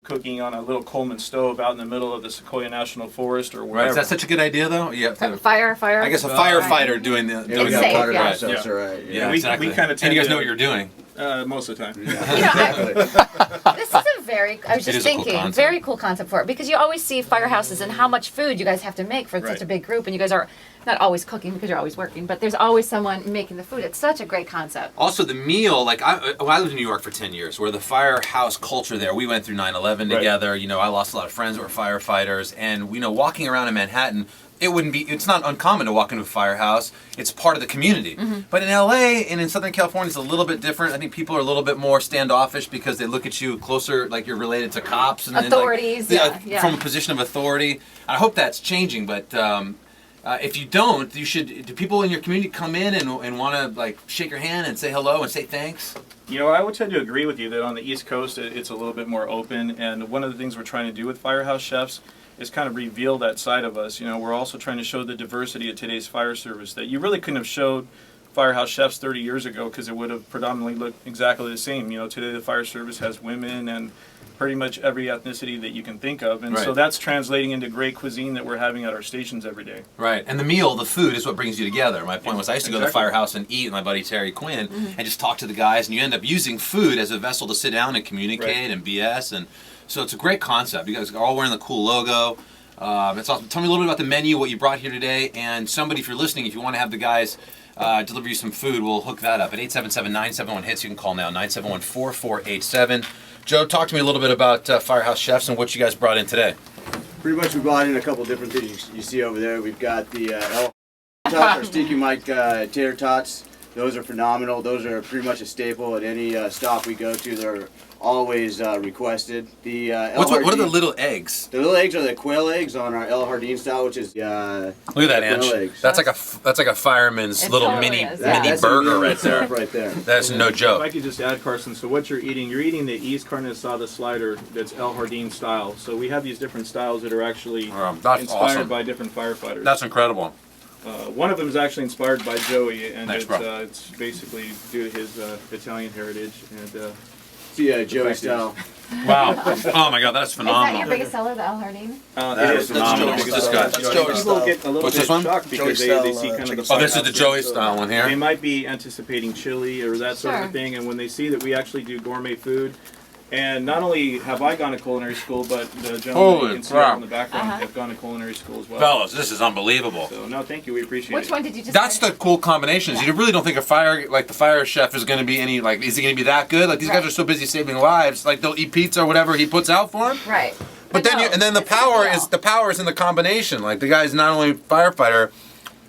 cooking on a little Coleman stove out in the middle of the Sequoia National Forest or wherever. Right. Is that such a good idea, though? You have to. Fire. I guess a firefighter doing the. Yeah, we got safe, part of yeah. ourselves, Yeah. right? Yeah, we exactly. we kind of and you guys know what you're doing. Most of the time. This is a very, I was It just is a cool thinking, concept. very cool concept for it, because you always see firehouses and how much food you guys have to make for such Right. a big group, and you guys are not always cooking because you're always working, but there's always someone making the food. It's such a great concept. Also, the meal, like I lived in New York for 10 years, where the firehouse culture there, we went through 9/11 Right. together. You know, I lost a lot of friends that were firefighters, and you know, walking around in Manhattan, it's not uncommon to walk into a firehouse. It's part of the community. Mm-hmm. But in LA and in Southern California, it's a little bit different. I think people are a little bit more standoffish because they look at you closer, like you're related to cops and Authorities, yeah. from a position of authority. I hope that's changing, but if you don't, you should. Do people in your community come in and want to like shake your hand and say hello and say thanks? You know, I would tend to agree with you that on the East Coast it's a little bit more open, and one of the things we're trying to do with Firehouse Chefs is kind of reveal that side of us. You know, we're also trying to show the diversity of today's fire service that you really couldn't have showed Firehouse Chefs 30 years ago because it would have predominantly looked exactly the same. You know, today the fire service has women and pretty much every ethnicity that you can think of, and so Right. that's translating into great cuisine that we're having at our stations every day. Right, and the food is what brings you together. My point was I used to go to the Exactly. firehouse and eat with my buddy Terry Quinn and just talk to the guys, and you end up using food as a vessel to sit down and communicate Right. and BS, and so it's a great concept. You guys are all wearing the cool logo. It's awesome. Tell me a little bit about the menu, what you brought here today, and somebody, if you're listening, if you want to have the guys deliver you some food, we'll hook that up at 877-971-HITS. You can call now, 971-4487. Joe, talk to me a little bit about Firehouse Chefs and what you guys brought in today. Pretty much we brought in a couple different things you see over there. We've got the tots, our Sticky Mike tater tots. Those are phenomenal. Those are pretty much a staple at any stop we go to. They're always requested. The What are the little eggs? The little eggs are the quail eggs on our El Jardín style, which is Look at that, Ange. quail eggs. That's like a fireman's It little totally mini is, yeah. mini That's burger the right there. stuff right there. That's no If I joke. could just add, Carson, so what you're eating the East Carne Asada slider that's El Jardín style. So we have these different styles that are actually That's inspired awesome. by different firefighters. That's incredible. One of them is actually inspired by Joey, and Thanks, it's, bro. it's basically due to his Italian heritage. And See, Joey Effective. style. Wow. Oh my God, that's Is that phenomenal. your biggest seller, the El Jardín? it is phenomenal. Joey's This style. guy. You know, That's Joey's people style. get a little What's bit this one? shocked because Joey's they style, see kind of the Oh, this is the firehouse Joey food. style one They here. might be anticipating chili or that sort Sure. of thing, and when they see that we actually do gourmet food, and not only have I gone to culinary school, but the gentlemen Holy you can see crap. out in the background Uh-huh. have gone to culinary school as well. Fellas, this is unbelievable. So no, thank you. We appreciate Which it. one did you just That's the finish? cool combination. Is you really don't think the fire chef is going to be any like is he going to be that good? Like these guys Right. are so busy saving lives, like they'll eat pizza or whatever he puts out for them. Right. But then no, and then the it's power real. is in the combination. Like the guy's not only a firefighter,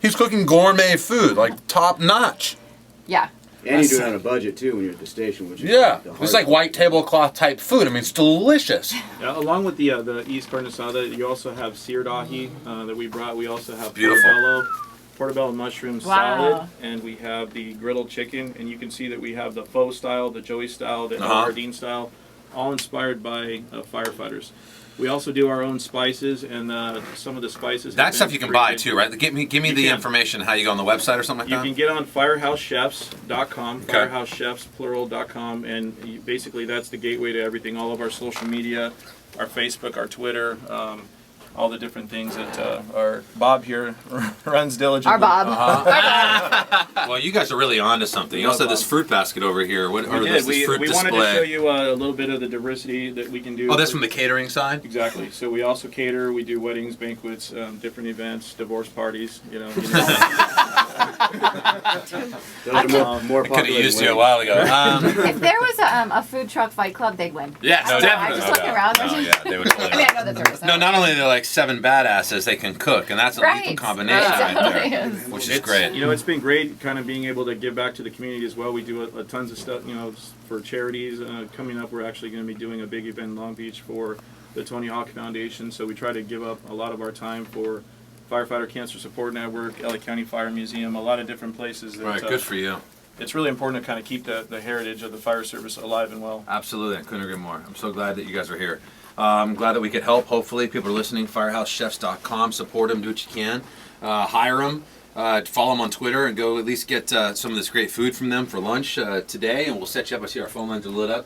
he's cooking gourmet food, like top notch. Yeah. And you do it on a budget too when you're at the station, which is Yeah, the it's hard like part. white tablecloth type food. I mean, it's delicious. Along with the East Carne Asada, you also have seared ahi that we brought. We also have Beautiful. portobello mushroom Wow. salad, and we have the griddled chicken. And you can see that we have the faux style, the Joey style, the El Uh-huh. Jardín style, all inspired by firefighters. We also do our own spices, and some of the spices. That have stuff been you can buy created. too, right? Give me You the can. information. How you go on the website or something like You that. can get on FirehouseChefs.com, Okay. FirehouseChefs plural.com, and basically that's the gateway to everything. All of our social media, our Facebook, our Twitter, all the different things that our Bob here runs diligently. Our Bob. Well, you guys are really onto something. You also have this fruit basket over here. What, or We this did. We fruit wanted display. to show you a little bit of the diversity that we can do. Oh, that's from the catering side. Exactly. So we also cater. We do weddings, banquets, different events, divorce parties. You know. Those are more I could popular have used than you a weddings. while ago. If there was a food truck fight club, they'd win. Yes, I don't know, definitely. I'm just looking around. No, yeah, they would totally I mean, I know that there is. No, not only are they like 7 badasses, they can cook, and that's a lethal Right. combination It right totally there, is. which is great. You know, it's been great kind of being able to give back to the community as well. We do a tons of stuff, you know, for charities. Coming up, we're actually going to be doing a big event in Long Beach for the Tony Hawk Foundation. So we try to give up a lot of our time for Firefighter Cancer Support Network, LA County Fire Museum, a lot of different places. That, Right, good for you. It's really important to kind of keep the heritage of the fire service alive and well. Absolutely, I couldn't agree more. I'm so glad that you guys are here. I'm glad that we could help. Hopefully, people are listening. FirehouseChefs.com. Support them. Do what you can. Hire them. Follow them on Twitter and go at least get some of this great food from them for lunch today. And we'll set you up. I see our phone lines are lit up.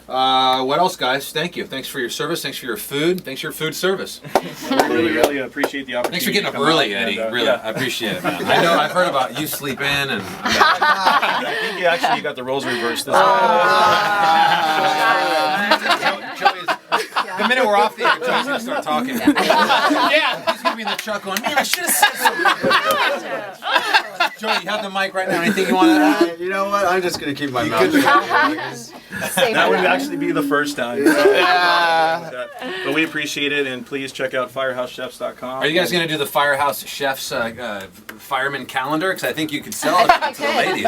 What else, guys? Thank you. Thanks for your service. Thanks for your food. Thanks for your food service. Really appreciate the opportunity. Thanks for getting up to come early, out Eddie. and, Really, yeah. I appreciate it, man. I know I've heard about you sleep in and. I think you actually got the roles reversed this The minute we're off the air, Joey's gonna start talking. Yeah, he's gonna be in the truck going, man, I should have said something. Joey, you have the mic right now. Anything you want to add? You know what? I'm just gonna keep my mouth shut. That would actually be the first time. But we appreciate it, and please check out FirehouseChefs.com. Are you guys gonna do the Firehouse Chefs fireman calendar? Because I think you could sell it to the ladies.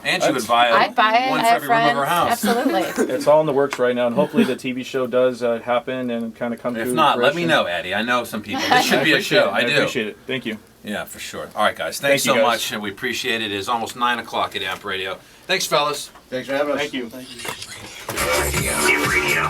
Angie would buy I'd buy it. one I for have every room of her friends. house. Absolutely. It's all in the works right now, and hopefully the TV show does happen and kind of come to If not, let me fruition. know, Eddie. I know some people. This should be a show. I do. appreciate it. Thank you. Yeah, for sure. All right, guys. Thanks Thank so you, guys. much, and we appreciate it. It is almost 9 o'clock at Amp Radio. Thanks, fellas. Thanks for having us. Thank you. Radio.